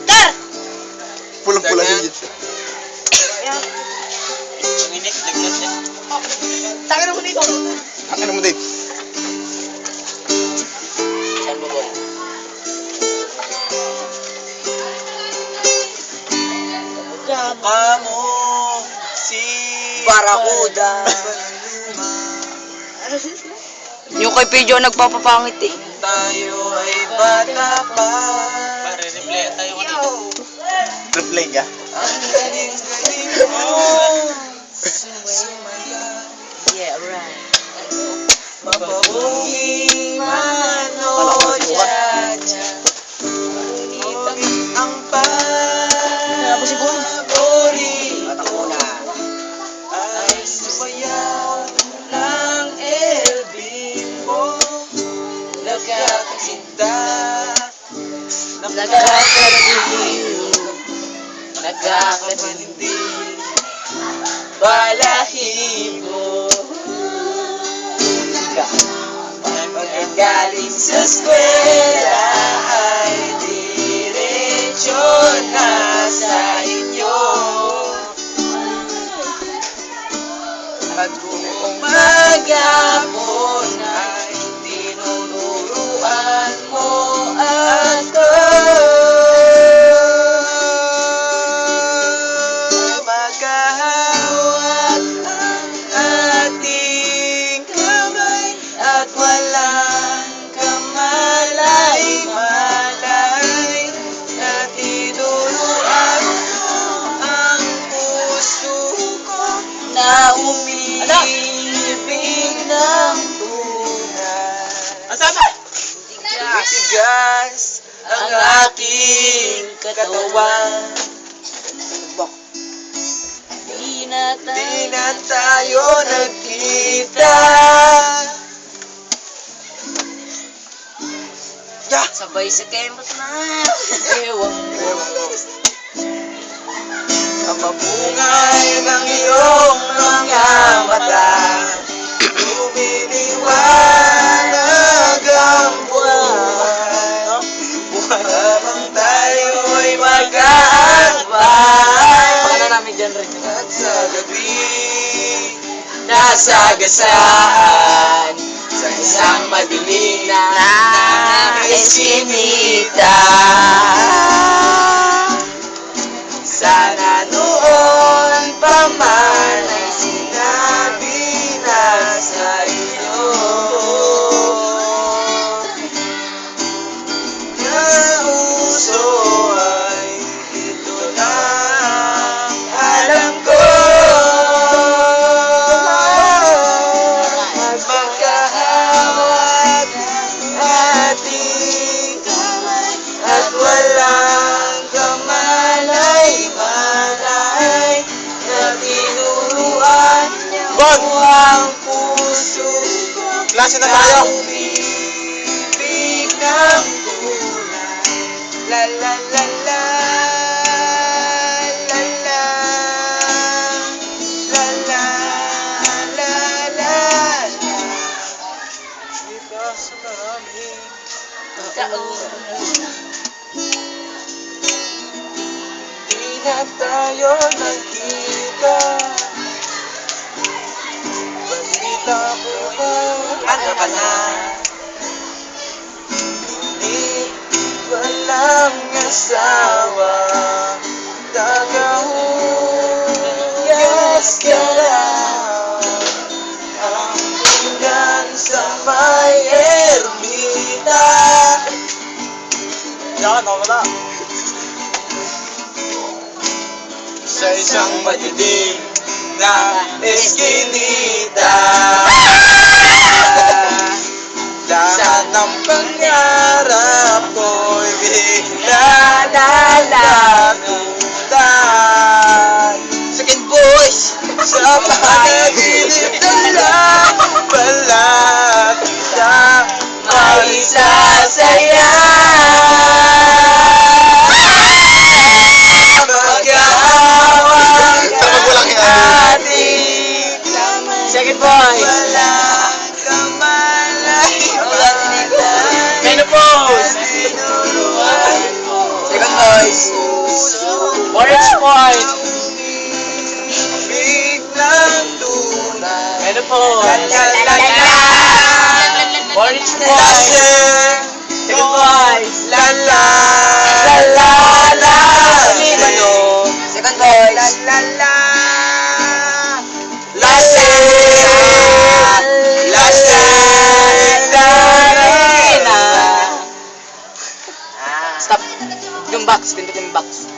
Tar! Pulang-pula yun. Ang init, lagnat yan. Taka na mo dito. Ano mo din? Saan mo ba? Kamu si Barakuda. Yung kay Pedro nagpapapangit eh. tayo ay bata pa. Pare, replay tayo kanina. Replay ka? Ang galing-galing mo. Sumaya. Yeah, right. Mapabuhing mano dyan. Ngunit ang paborito ay sumayaw ng elbing mo. Nagkakasinta, Nagkakaliw, nagkakasinti, balahibo. Pagkagaling sa eskwela ay diretsyo na sa inyo. At kung maghapon ay tinuturuan mo ako. Magkahawak ang ating kamay at walang kamalay-malay na tinuruan mo ang puso ko na umibig ng tunay. Tigas ang aking katawan. di na Di na tayo nagkita. Yeah. sabay sa kemot na. Ewan ko. Ang mapungay ng iyong mga mata, lumiliwanag ang buwan. Habang tayo'y mag-aakbay, Baka na namin dyan rin. at sa gabi, nasagasaan sa isang madilim na eskinita. Sana noon pa man ay sinabi na sa iyo na uso ay ito na alam ko. Magkahawak ating kamay at walang kamalay-malay na tinuruan mo ang puso ko Klase na tayo. umibig ng kulay. La la la la la la la la la la. Dito sa maraming di na tayo nagkita. Balita ko ba ano ka na? Ngunit walang asawa, tagahuyas ka lang. Ang hanggang sa may ermita. Yan, wala. Sa isang madilim na eskinita, lahat ng pangarap ko'y bigla na nakutan. Second voice sa panaginip na lang pala kita maisasaya. Magkahawak ating kamay. Second voice. Walang kamalay-malay. Menopause. Sino The boy. Orange boy. The boys. La la Ano? Second voice. Stop. Yung box. Pindutin yung box.